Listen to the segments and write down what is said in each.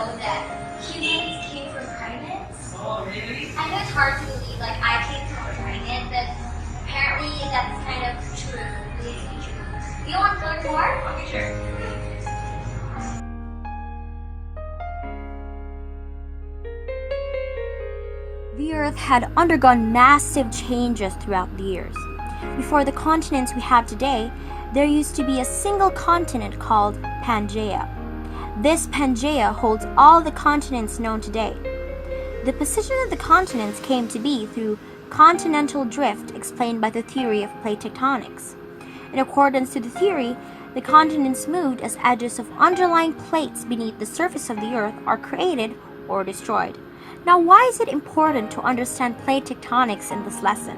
know that humans came from primates? Oh, really? I know it's hard to believe, like I came from a primate, but apparently that's kind of true. Believed to be true. You want to learn more? Okay, sure. The Earth had undergone massive changes throughout the years. Before the continents we have today, there used to be a single continent called Pangaea. This Pangaea holds all the continents known today. The position of the continents came to be through continental drift explained by the theory of plate tectonics. In accordance to the theory, the continents moved as edges of underlying plates beneath the surface of the Earth are created or destroyed. Now, why is it important to understand plate tectonics in this lesson?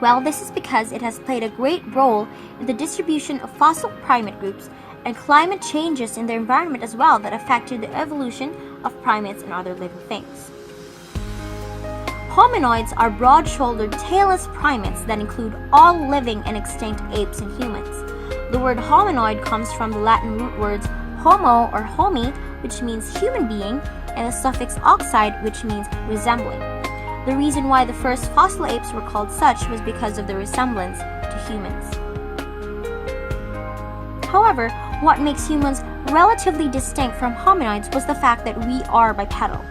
Well, this is because it has played a great role in the distribution of fossil primate groups and climate changes in their environment as well that affected the evolution of primates and other living things. Hominoids are broad-shouldered, tailless primates that include all living and extinct apes and humans. The word hominoid comes from the Latin root words homo or homi, which means human being, and the suffix oxide, which means resembling. The reason why the first fossil apes were called such was because of their resemblance to humans. However, what makes humans relatively distinct from hominoids was the fact that we are bipedal.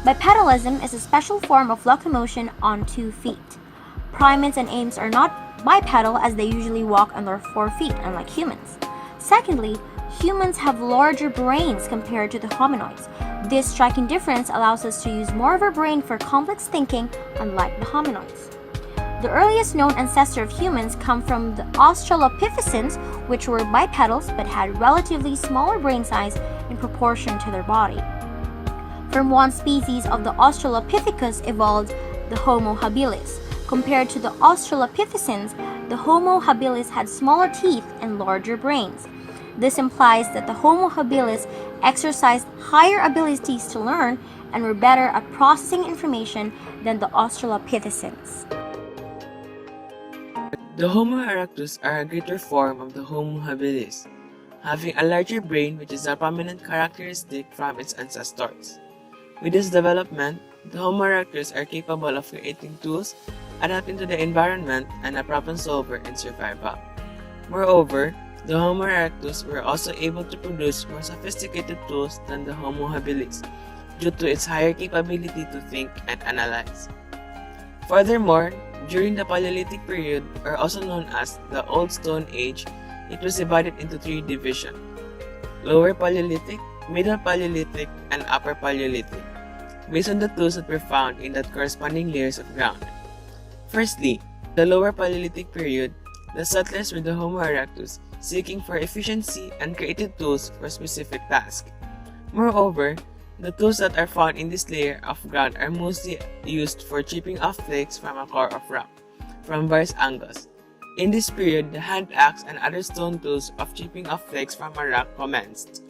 Bipedalism is a special form of locomotion on 2 feet. Primates and apes are not bipedal as they usually walk on their 4 feet, unlike humans. Secondly, humans have larger brains compared to the hominoids. This striking difference allows us to use more of our brain for complex thinking, unlike the hominoids. The earliest known ancestor of humans come from the Australopithecines, which were bipedals but had relatively smaller brain size in proportion to their body. From one species of the Australopithecus evolved the Homo habilis. Compared to the Australopithecines, the Homo habilis had smaller teeth and larger brains. This implies that the Homo habilis exercised higher abilities to learn and were better at processing information than the Australopithecines. The Homo erectus are a greater form of the Homo habilis, having a larger brain which is a prominent characteristic from its ancestors. With this development, the Homo erectus are capable of creating tools, adapting to the environment, and a problem solver in survival. Moreover, the Homo erectus were also able to produce more sophisticated tools than the Homo habilis due to its higher capability to think and analyze. Furthermore, during the Paleolithic period, or also known as the Old Stone Age, it was divided into 3 divisions: Lower Paleolithic, Middle Paleolithic, and Upper Paleolithic, based on the tools that were found in the corresponding layers of ground. Firstly, the Lower Paleolithic period, the settlers were the Homo erectus, seeking for efficiency and created tools for specific tasks. Moreover, the tools that are found in this layer of ground are mostly used for chipping off flakes from a core of rock, from various angles. In this period, the hand axe and other stone tools of chipping off flakes from a rock commenced.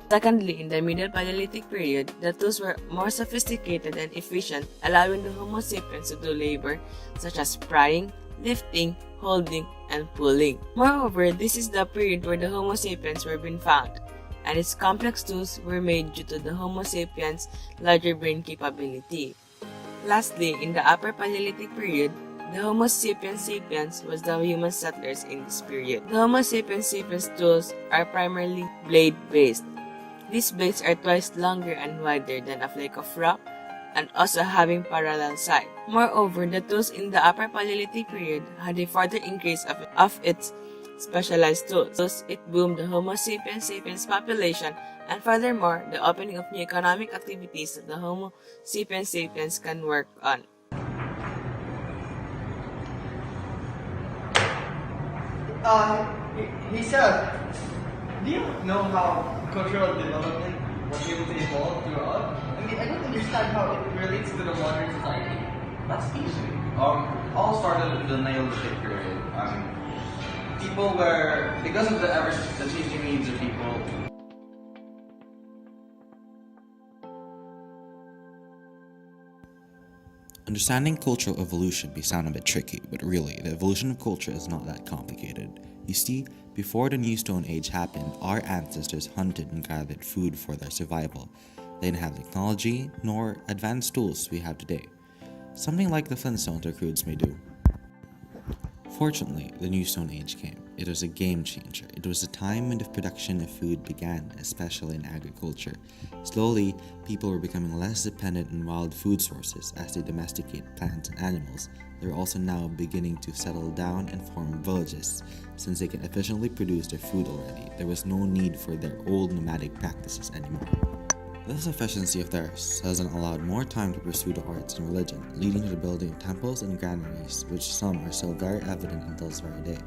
Secondly, in the Middle Paleolithic period, the tools were more sophisticated and efficient, allowing the Homo sapiens to do labor such as prying, lifting, holding, and pulling. Moreover, this is the period where the Homo sapiens were being found, and its complex tools were made due to the Homo sapiens' larger brain capability. Lastly, in the Upper Paleolithic period, the Homo sapiens sapiens was the human settlers in this period. The Homo sapiens sapiens tools are primarily blade-based. These blades are twice longer and wider than a flake of rock, and also having parallel side. Moreover, the tools in the Upper Paleolithic period had a further increase of its specialized tools. Thus, it boomed the Homo sapiens sapiens population, and furthermore, the opening of new economic activities that the Homo sapiens sapiens can work on. He said, do you know how cultural development was able to evolve throughout? I mean, I don't understand how it relates to the modern society. That's easy. All started in the Neolithic period. People were, because of the changing needs of people. Understanding cultural evolution may sound a bit tricky, but really, the evolution of culture is not that complicated. You see, Before the New Stone Age happened, our ancestors hunted and gathered food for their survival. They didn't have technology nor advanced tools we have today, something like the Flintstones or Crudes may do. Fortunately, the New Stone Age came. It was a game changer. It was a time when the production of food began, especially in agriculture. Slowly, people were becoming less dependent on wild food sources as they domesticate plants and animals. They were also now beginning to settle down and form villages. Since they can efficiently produce their food already, there was no need for their old nomadic practices anymore. This efficiency of theirs has allowed more time to pursue the arts and religion, leading to the building of temples and granaries, which some are still very evident until this very day.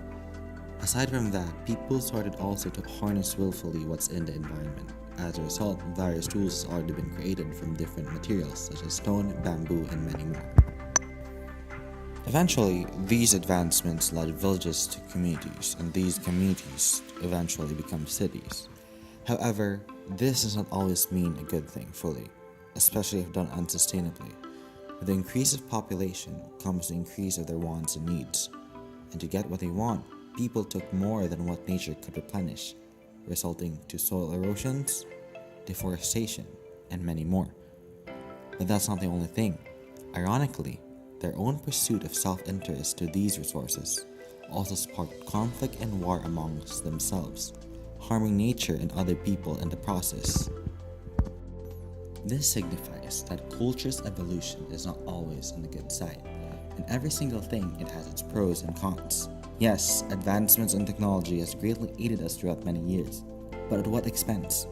Aside from that, people started also to harness willfully what's in the environment. As a result, various tools have already been created from different materials such as stone, bamboo, and many more. Eventually, these advancements led villages to communities, and these communities eventually become cities. However, this does not always mean a good thing fully, especially if done unsustainably. With the increase of population comes the increase of their wants and needs. And to get what they want, people took more than what nature could replenish, resulting to soil erosions, deforestation, and many more. But that's not the only thing. Ironically, their own pursuit of self-interest to these resources also sparked conflict and war amongst themselves, harming nature and other people in the process. This signifies that culture's evolution is not always on the good side. In every single thing, it has its pros and cons. Yes, advancements in technology has greatly aided us throughout many years, but at what expense?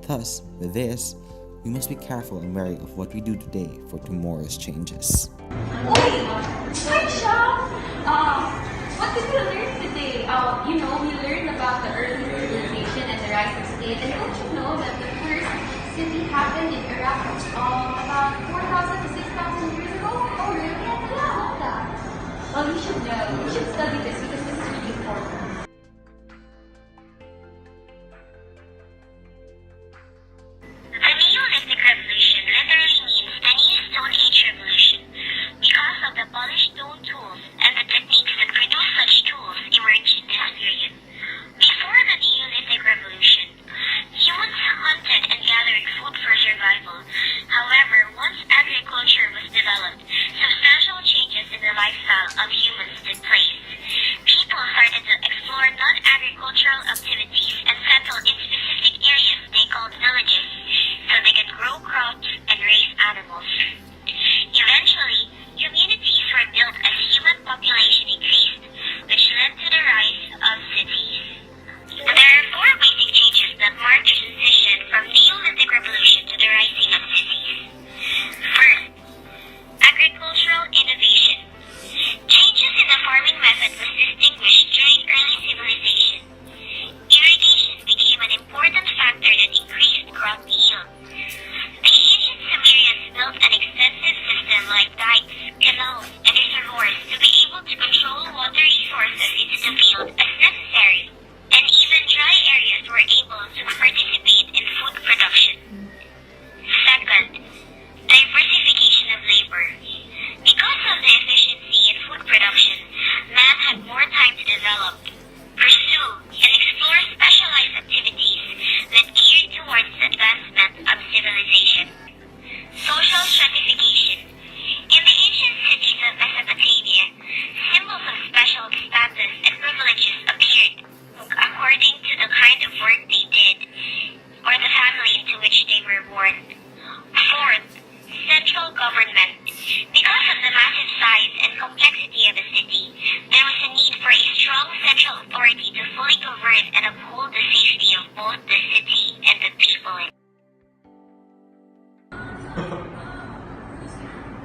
Thus, with this, we must be careful and wary of what we do today for tomorrow's changes. Hi, Shah. What did we learn today? We learned about the early civilization and the rise of state. And don't you know that the first city happened in Iraq about 4,000 to 6,000 years ago? Oh, really? Yeah, I love that. Well, you should know. You should study this because this is really important. The Neolithic Revolution literally means the New Stone Age Revolution because of the polished stone tools and the techniques that produce such tools emerged in this period. Before the Neolithic Revolution, humans hunted and gathered food for survival. However, once agriculture was developed, substantial changes in the lifestyle of humans took place. People started to explore non-agricultural activities and settle in specific areas they called villages so they could grow crops and raise animals. Eventually, communities were built as human population increased, which led to the rise of cities. There are four basic changes that mark the transition from Neolithic Revolution to the rising of cities. First, agricultural innovation. Changes in the farming method was distinguished during early civilization. Irrigation became an important factor that increased crop yield. The ancient Sumerians built an extensive system like dikes, canals, and reservoirs to be able to control water resources into the field as necessary, and even dry areas were able to participate in food production. Second, diversification of labor. Because of the efficiency in food production, man had more time to develop, pursue, and explore specialized activities that geared towards the advancement of civilization. Social stratification. In the ancient cities of Mesopotamia, symbols of special status and privileges appeared according to the kind of work they did or the family into which they were born. Fourth, central government. Because of the massive size and complexity of the city, there was a need for a strong central authority to fully govern and uphold the safety of both the city and the people.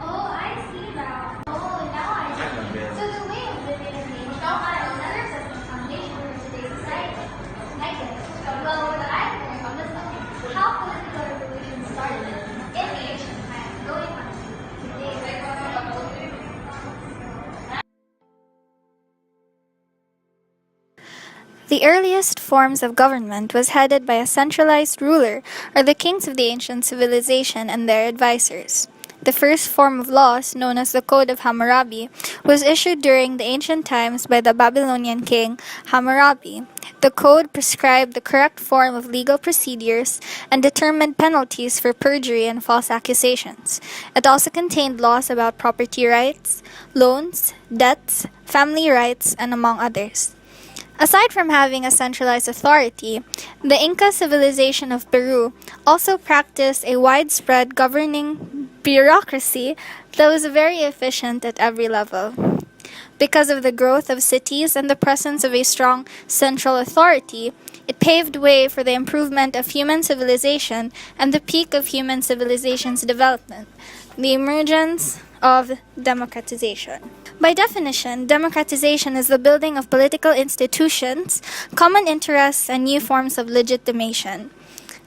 Oh, I see now. Oh, now I see. So the way of living in the letters as the foundation for today's society. I get it. Well, what I learned from this is how political revolution started in the ancient times, going on to today. The earliest forms of government was headed by a centralized ruler or the kings of the ancient civilization and their advisors. The first form of laws, known as the Code of Hammurabi, was issued during the ancient times by the Babylonian king Hammurabi. The code prescribed the correct form of legal procedures and determined penalties for perjury and false accusations. It also contained laws about property rights, loans, debts, family rights, and among others. Aside from having a centralized authority, the Inca civilization of Peru also practiced a widespread governing bureaucracy that was very efficient at every level. Because of the growth of cities and the presence of a strong central authority, it paved way for the improvement of human civilization and the peak of human civilization's development, the emergence of democratization. By definition, democratization is the building of political institutions, common interests, and new forms of legitimation.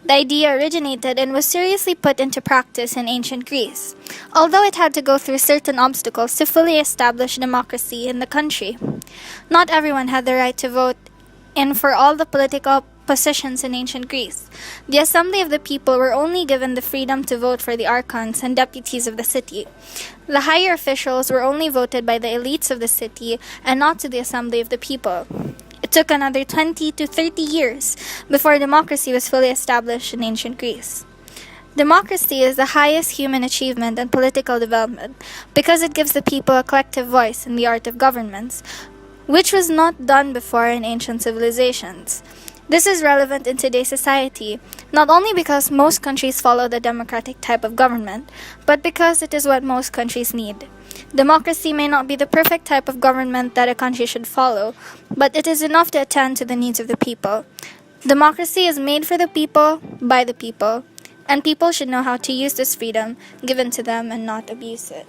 The idea originated and was seriously put into practice in ancient Greece, although it had to go through certain obstacles to fully establish democracy in the country. Not everyone had the right to vote in for all the political positions in ancient Greece. The assembly of the people were only given the freedom to vote for the archons and deputies of the city. The higher officials were only voted by the elites of the city and not to the assembly of the people. It took another 20 to 30 years before democracy was fully established in ancient Greece. Democracy is the highest human achievement and political development because it gives the people a collective voice in the art of governments, which was not done before in ancient civilizations. This is relevant in today's society, not only because most countries follow the democratic type of government, but because it is what most countries need. Democracy may not be the perfect type of government that a country should follow, but it is enough to attend to the needs of the people. Democracy is made for the people, by the people, and people should know how to use this freedom given to them and not abuse it.